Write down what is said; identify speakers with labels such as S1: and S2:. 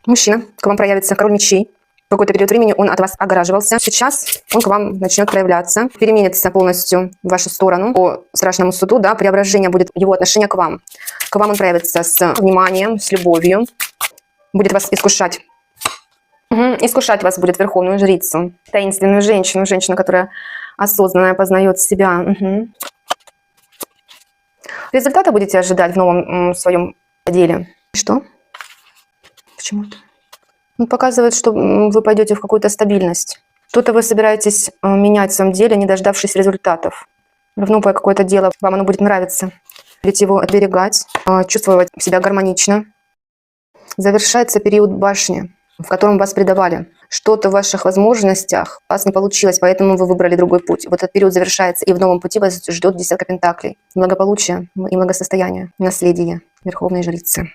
S1: Мужчина к вам проявится, король мечей. В какой-то период времени он от вас огораживался. Сейчас он к вам начнет проявляться, переменится полностью в вашу сторону по страшному суду, да, преображение будет его отношение к вам. К вам он проявится с вниманием, с любовью, будет вас искушать. Искушать вас будет верховную жрицу, таинственную женщину, которая осознанная, познает себя. Результата будете ожидать в новом своем деле. Что? Почему-то. Он показывает, что вы пойдете в какую-то стабильность. Что-то вы собираетесь менять в своем деле, не дождавшись результатов. Новое какое-то дело, вам оно будет нравиться. Будете его оберегать, чувствовать себя гармонично. Завершается период башни, в котором вас предавали. Что-то в ваших возможностях у вас не получилось, поэтому вы выбрали другой путь. Вот этот период завершается, и в новом пути вас ждет десятка пентаклей. Благополучие и благосостояние, наследие Верховной Жрицы.